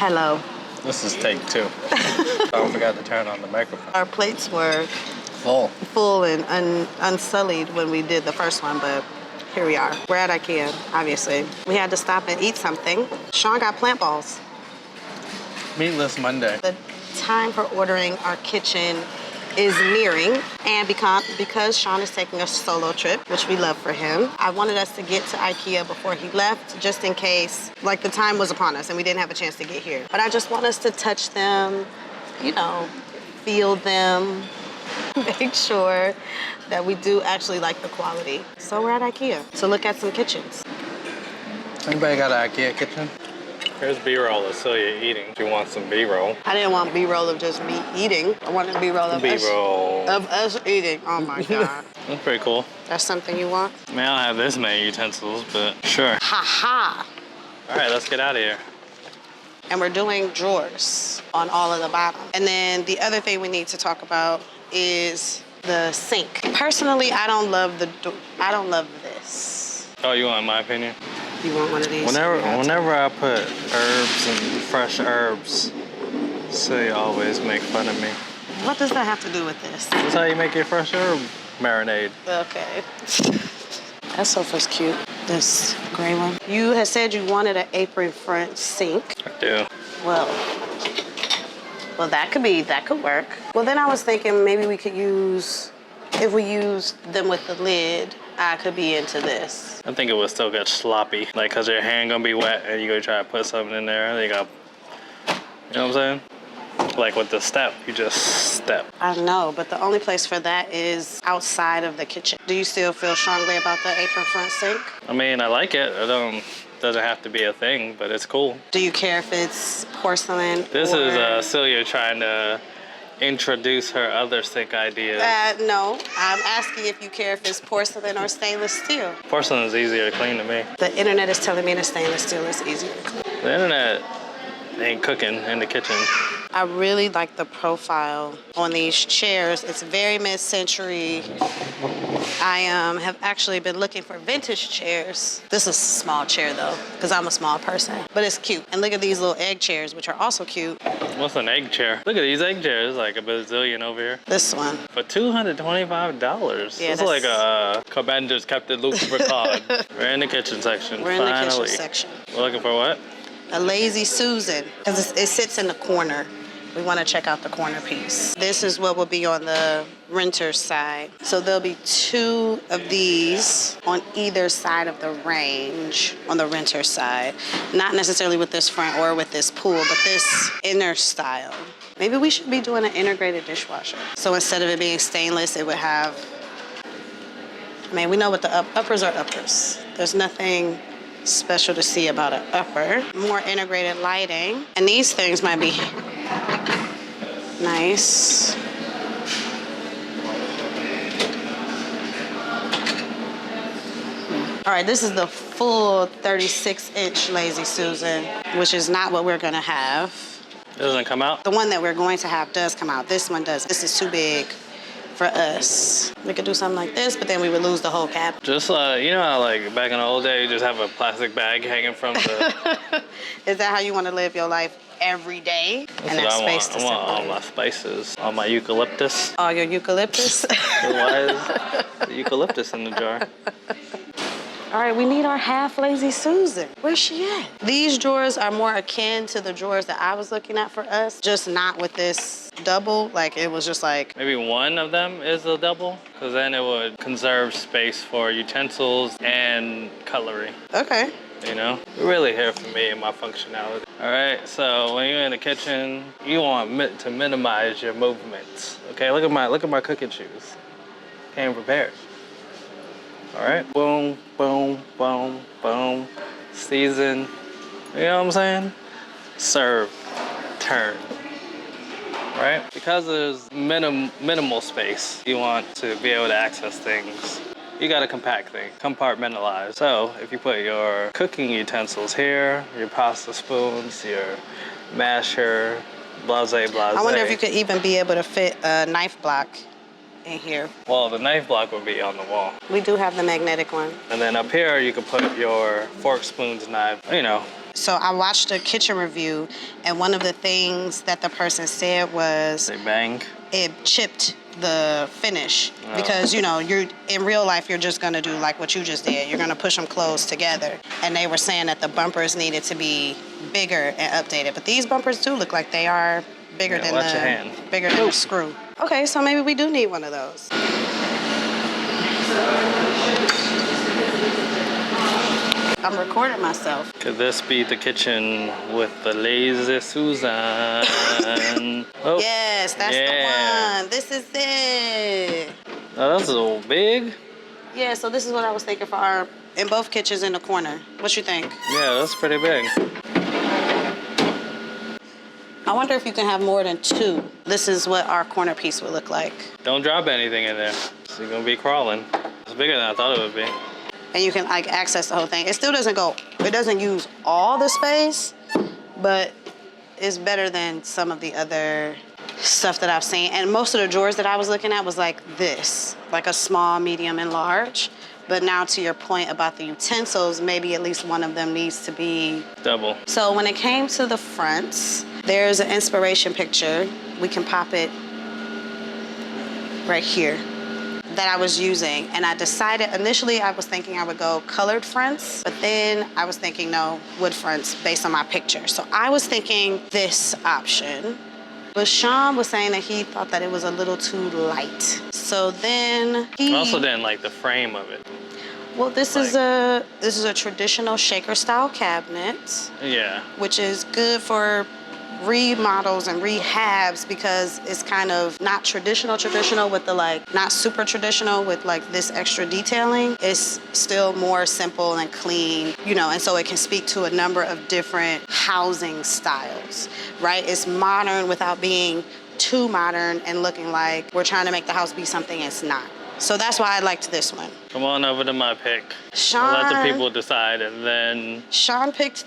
Hello. This is take 2. I forgot to turn on the microphone. Our plates were full and unsullied when we did the first one, but here we are. We're at Ikea, obviously. We had to stop and eat something. Sean got plant balls. Meatless Monday. The time for ordering our kitchen is nearing, and because Sean is taking a solo trip, which we love for him, I wanted us to get to Ikea before he left, just in case, like, the time was upon us and we didn't have a chance to get here. But I just want us to touch them, you know, feel them, make sure that we do actually like the quality. So we're at Ikea to look at some kitchens. Anybody got an Ikea kitchen? Here's B-roll of Celia eating. She wants some B-roll. I didn't want B-roll of just me eating. I wanted B-roll of us eating. Oh my God. That's pretty cool. That's something you want? I mean, I don't have this many utensils, but sure. Ha-ha. All right, let's get out of here. And we're doing drawers on all of the bottom. And then the other thing we need to talk about is the sink. Personally, I don't love this. Oh, you want my opinion? You want one of these? Whenever I put herbs and fresh herbs, Celia always make fun of me. What does that have to do with this? That's how you make your fresh herb marinade. Okay. That sofa's cute. This gray one. You had said you wanted an apron front sink. I do. Well, that could work. Well, then I was thinking maybe we could use, if we use them with the lid, I could be into this. I think it would still get sloppy, like, cause your hand gonna be wet and you go try to put something in there. You know what I'm saying? Like with the step, you just step. I know, but the only place for that is outside of the kitchen. Do you still feel strongly about the apron front sink? I mean, I like it. Doesn't have to be a thing, but it's cool. Do you care if it's porcelain? This is Celia trying to introduce her other sink ideas. No, I'm asking if you care if it's porcelain or stainless steel. Porcelain is easier to clean to me. The internet is telling me that stainless steel is easier to clean. The internet ain't cooking in the kitchen. I really like the profile on these chairs. It's very mid-century. I have actually been looking for vintage chairs. This is a small chair though, because I'm a small person, but it's cute. And look at these little egg chairs, which are also cute. What's an egg chair? Look at these egg chairs, like a bazillion over here. This one. For $225. Yeah, it's like a Commanders Captain Luke Picard. We're in the kitchen section. We're in the kitchen section. We're looking for what? A Lazy Susan, because it sits in the corner. We want to check out the corner piece. This is what will be on the renter's side. So there'll be 2 of these on either side of the range on the renter's side. Not necessarily with this front or with this pool, but this inner style. Maybe we should be doing an integrated dishwasher. So instead of it being stainless, it would have, I mean, we know what the uppers are uppers. There's nothing special to see about an upper. More integrated lighting. And these things might be nice. All right, this is the full 36-inch Lazy Susan, which is not what we're gonna have. It doesn't come out? The one that we're going to have does come out. This one does. This is too big for us. We could do something like this, but then we would lose the whole cabinet. Just, you know how, like, back in the old days, you just have a plastic bag hanging from the... Is that how you want to live your life every day? That's and what I want. I want all my spices, all my eucalyptus. All your eucalyptus? Why is the eucalyptus in the jar? All right, we need our half Lazy Susan. Where's she at? These drawers are more akin to the drawers that I was looking at for us, just not with this double. Like, it was just like... Maybe one of them is a double, because then it would conserve space for utensils and cutlery. Okay. You know? We're really here for me and my functionality. All right, so when you're in the kitchen, you want to minimize your movements. Okay, look at my cooking shoes. Came prepared. All right, boom, boom, boom, boom. Season, you know what I'm saying? Serve, turn, right? Because there's minimal space, you want to be able to access things. You gotta compact things, compartmentalize. So if you put your cooking utensils here, your pasta spoons, your masher, blase. I wonder if you could even be able to fit a knife block in here. Well, the knife block would be on the wall. We do have the magnetic one. And then up here, you could put your fork, spoons, knife, you know. So I watched a kitchen review, and one of the things that the person said was They bang. it chipped the finish Oh. because you're in real life you're just gonna do like what you just did. You're gonna push them close together, and they were saying that the bumpers needed to be bigger and updated. But these bumpers do look like they are bigger than watch your hand. bigger than the screw. Okay, so maybe we do need one of those. I'm recording myself. Could this be the kitchen with the lazy Susan? Oh, Yes, that's the one. This is it. Oh, that's a little big. Yeah, so this is what I was thinking for our, in both kitchens in the corner. What you think? Yeah, that's pretty big. I wonder if you can have more than two. This is what our corner piece would look like. Don't drop anything in there. So you're gonna be crawling. It's bigger than I thought it would be. And you can like access the whole thing. It still it doesn't use all the space, but it's better than some of the other stuff that I've seen. And most of the drawers that I was looking at was like this, like a small, medium, and large. But now to your point about the utensils, maybe at least one of them needs to be double. So when it came to the fronts, there's an inspiration picture. We can pop it right here that I was using. And I decided, initially I was thinking I would go colored fronts, but then I was thinking no, wood fronts based on my picture. So I was thinking this option, but Sean was saying that he thought that it was a little too light. So then I also didn't like the frame of it. Well, this is a traditional shaker style cabinet. Yeah. Which is good for remodels and rehabs because it's kind of not traditional with the like, not super traditional with like this extra detailing. It's still more simple and clean, and so it can speak to a number of different housing styles, right? It's modern without being too modern and looking like we're trying to make the house be something it's not. So that's why I liked this one. Come on over to my pick. Sean, I'll let the people decide, and then... Sean said...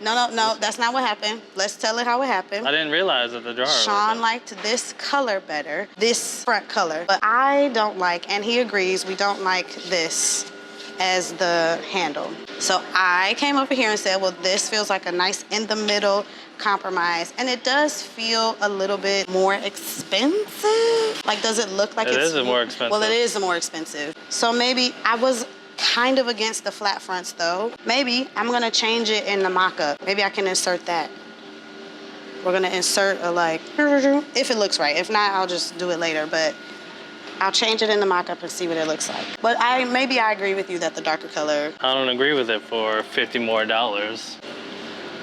No, that's not what happened. Let's tell it how it happened. I didn't realize that the jar Sean liked this color better, this front color. But I don't like, and he agrees, we don't like this as the handle. So I came over here and said, well, this feels like a nice in the middle compromise, and it does feel a little bit more expensive. Like, does it look like it is more expensive? Well, it is more expensive. So maybe I was kind of against the flat fronts though. Maybe I'm gonna change it in the mock-up. Maybe I can insert that. We're gonna insert a like, if it looks right. If not, I'll just do it later, but I'll change it in the mock-up and see what it looks like. But maybe I agree with you that the darker color. I don't agree with it for $50 more.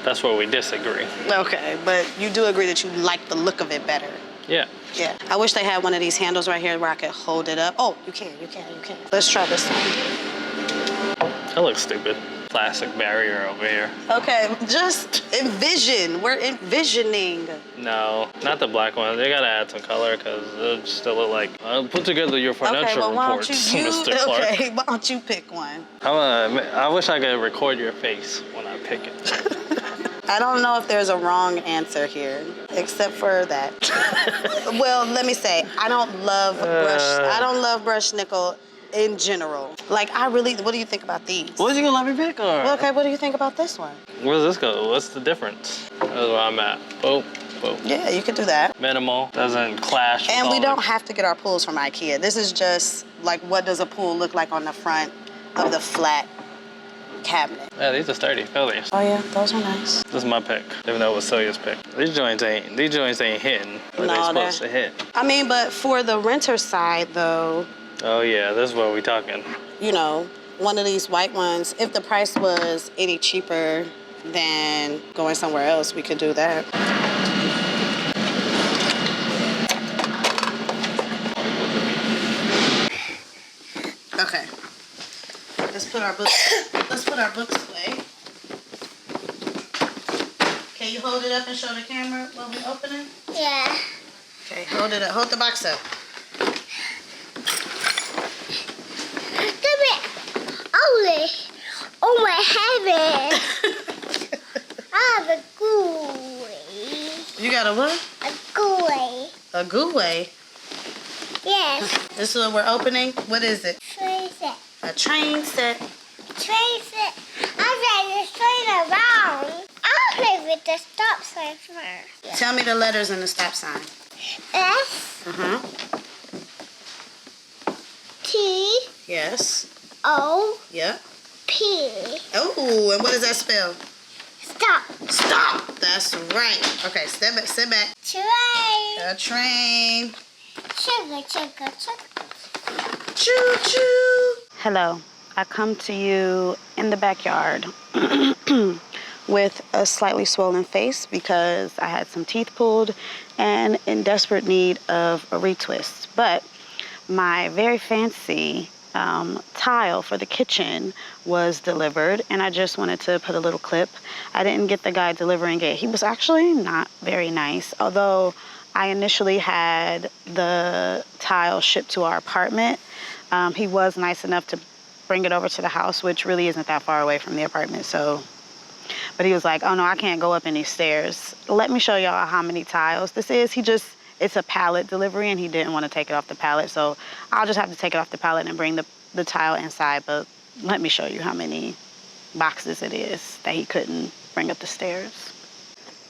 That's where we disagree. Okay, but you do agree that you like the look of it better. Yeah. Yeah. I wish they had one of these handles right here where I could hold it up. Oh, you can. Let's try this one. That looks stupid. Plastic barrier over here. Okay, just envision. We're envisioning. No, not the black one. They gotta add some color because it still look like. Put together your financial reports, Mr. Clark. Okay, why don't you pick one? I wish I could record your face when I pick it. I don't know if there's a wrong answer here, except for that. Well, let me say, I don't love brushed nickel in general. Like, what do you think about these? What you gonna let me pick on? Well, okay, what do you think about this one? Where does this go? What's the difference? That's where I'm at. Boop. Yeah, you could do that. Minimal, doesn't clash. And we don't have to get our pools from Ikea. This is just like, what does a pool look like on the front of the flat cabinet? Yeah, these are sturdy, feel these. Oh yeah, those are nice. This is my pick, even though it was Celia's pick. These joints ain't hitting where they're supposed to hit. I mean, but for the renter side though. Oh yeah, this is what we talking. One of these white ones, if the price was any cheaper than going somewhere else, we could do that. Okay. Let's put our books away. Can you hold it up and show the camera while we open it? Yeah. Okay, hold it up. Hold the box up. Oh my heaven. I have a gooey. You got a what? A gooey. A gooey? Yes. This is what we're opening. What is it? Train set. A train set. Train set. I said it's train the stop sign first. Tell me the letters in the stop sign. S Uh-huh. T Yes. O Yep. P. Oh, and what does that spell? Stop. Stop. That's right. Okay, step back, sit back. Train. A train. Sugar, sugar, sugar. Choo choo. Hello. I come to you in the backyard with a slightly swollen face because I had some teeth pulled and in desperate need of a retwist. But my very fancy tile for the kitchen was delivered, and I just wanted to put a little clip. I didn't get the guy delivering it. He was actually not very nice, although I initially had the tile shipped to our apartment. He was nice enough to bring it over to the house, which really isn't that far away from the apartment. So, but he was like, oh no, I can't go up any stairs. Let me show y'all how many tiles this is. It's a pallet delivery and he didn't want to take it off the pallet. So I'll just have to take it off the pallet and bring the tile inside. But let me show you how many boxes it is that he couldn't bring up the stairs.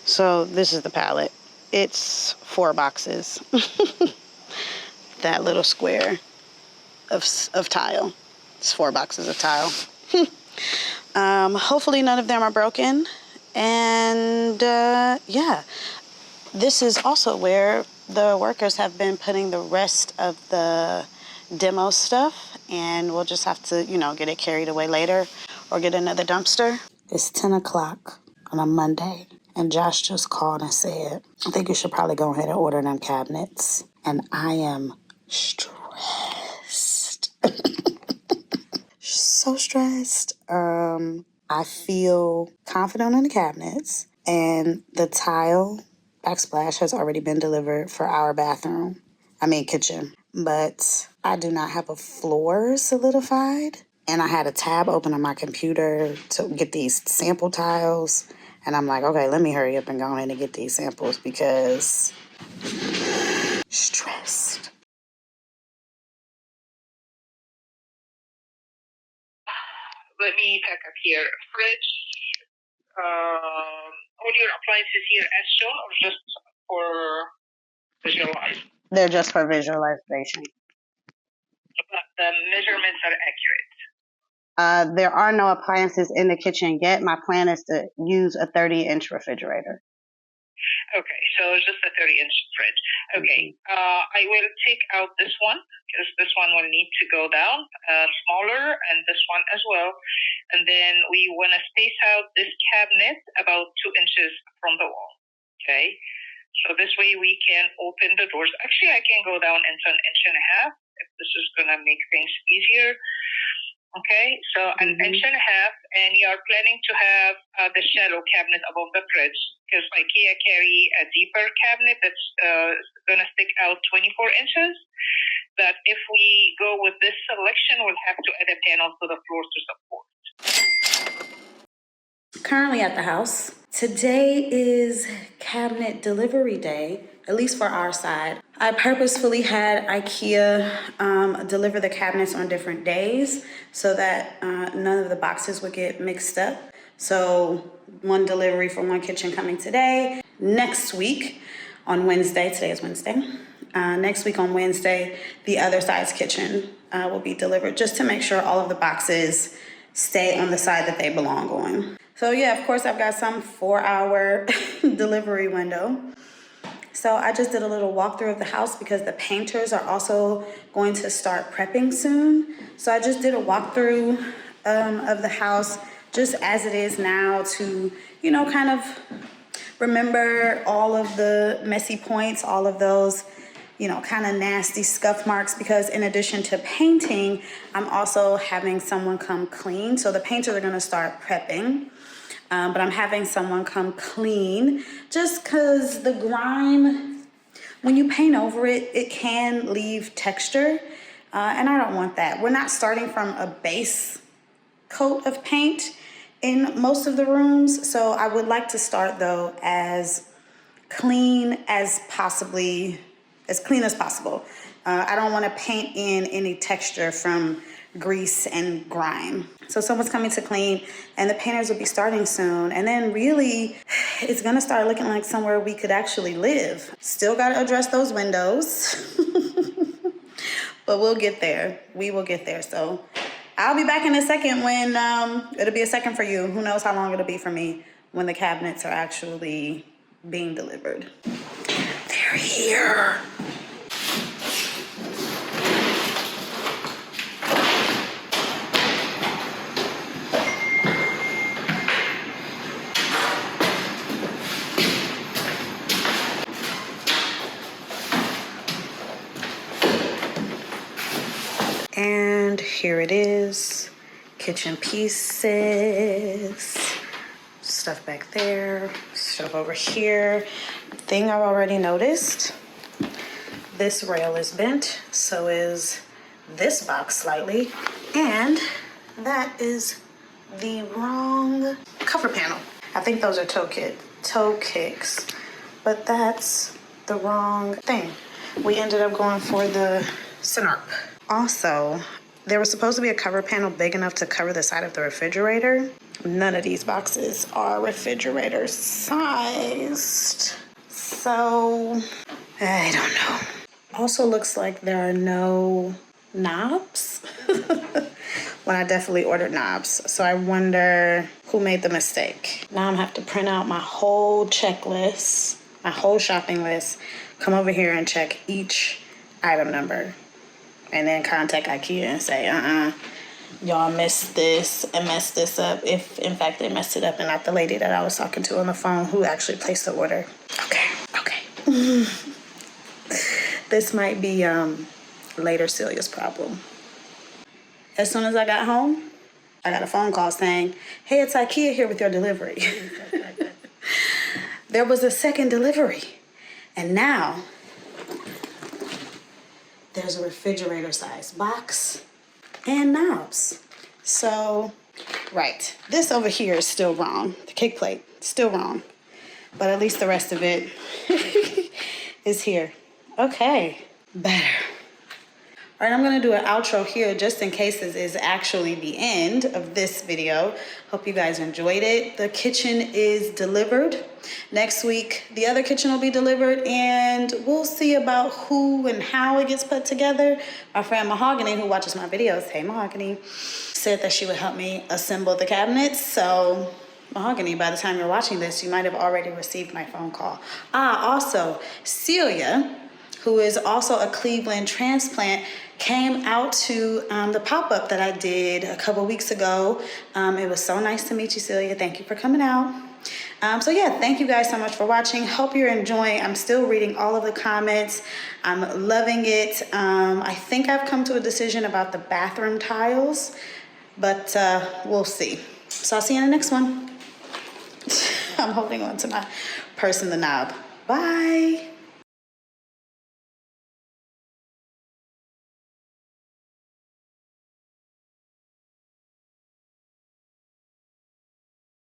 So this is the pallet. It's 4 boxes. That little square of tile. It's 4 boxes of tile. Hopefully none of them are broken. And yeah, this is also where the workers have been putting the rest of the demo stuff, and we'll just have to, get it carried away later or get another dumpster. It's 10 o'clock on a Monday, and Josh just called and said, I think you should probably go ahead and order them cabinets. And I am stressed. So stressed. I feel confident in the cabinets, and the tile backsplash has already been delivered for our kitchen. But I do not have a floor solidified, and I had a tab open on my computer to get these sample tiles, and I'm like, okay, let me hurry up and go ahead and get these samples because stressed. Let me pack up here. Fridge, all your appliances here as shown or just for visualize? They're just for visualization. But the measurements are accurate. There are no appliances in the kitchen yet. My plan is to use a 30-inch refrigerator. Okay, so just a 30-inch fridge. Okay, I will take out this one because this one will need to go down smaller, and this one as well. And then we want to space out this cabinet about 2 inches from the wall. Okay, so this way we can open the doors. Actually, I can go down into 1.5 inches if this is going to make things easier. Okay, so 1.5 inches, and you are planning to have the shallow cabinet above the fridge because Ikea carry a deeper cabinet that's going to stick out 24 inches. But if we go with this selection, we'll have to add a panel to the floor to support. Currently at the house. Today is cabinet delivery day, at least for our side. I purposefully had Ikea deliver the cabinets on different days so that none of the boxes would get mixed up. So one delivery for one kitchen coming today. Next week on Wednesday, today is Wednesday. Next week on Wednesday, the other side's kitchen will be delivered just to make sure all of the boxes stay on the side that they belong on. So yeah, of course I've got some 4-hour delivery window. So I just did a little walkthrough of the house because the painters are also going to start prepping soon. So I just did a walkthrough of the house just as it is now to, kind of remember all of the messy points, all of those, kind of nasty scuff marks, because in addition to painting, I'm also having someone come clean. So the painters are going to start prepping. But I'm having someone come clean just because the grime, when you paint over it, it can leave texture. And I don't want that. We're not starting from a base coat of paint in most of the rooms. So I would like to start though as clean as possible. I don't want to paint in any texture from grease and grime. So someone's coming to clean and the painters will be starting soon. And then really it's gonna start looking like somewhere we could actually live. Still gotta address those windows. But we'll get there. We will get there. So I'll be back in a second when, it'll be a second for you. Who knows how long it'll be for me when the cabinets are actually being delivered. They're here. And here it is, kitchen pieces, stuff back there, stuff over here. Thing I've already noticed, this rail is bent, so is this box slightly, and that is the wrong cover panel. I think those are toe kicks, but that's the wrong thing. We ended up going for the Synarp. Also, there was supposed to be a cover panel big enough to cover the side of the refrigerator. None of these boxes are refrigerator sized. So, I don't know. Also looks like there are no knobs. When I definitely ordered knobs. So I wonder who made the mistake. Now I'm gonna have to print out my whole checklist, my whole shopping list, come over here and check each item number. And then contact Ikea and say, y'all missed this and messed this up. If, in fact, they messed it up and not the lady that I was talking to on the phone who actually placed the order. Okay. This might be later Celia's problem. As soon as I got home, I got a phone call saying, hey, it's Ikea here with your delivery. There was a second delivery. And now there's a refrigerator sized box and knobs. So, right, this over here is still wrong. The kick plate, still wrong. But at least the rest of it is here. Okay, better. All right, I'm gonna do an outro here just in case this is actually the end of this video. Hope you guys enjoyed it. The kitchen is delivered. Next week, the other kitchen will be delivered and we'll see about who and how it gets put together. My friend Mahogany, who watches my videos, hey Mahogany, said that she would help me assemble the cabinets. So Mahogany, by the time you're watching this, you might have already received my phone call. Also, Celia, who is also a Cleveland transplant, came out to the pop-up that I did a couple weeks ago. It was so nice to meet you, Celia. Thank you for coming out. So yeah, thank you guys so much for watching. Hope you're enjoying. I'm still reading all of the comments. I'm loving it. I think I've come to a decision about the bathroom tiles, but we'll see. So I'll see you in the next one. I'm holding on to my purse and the knob. Bye.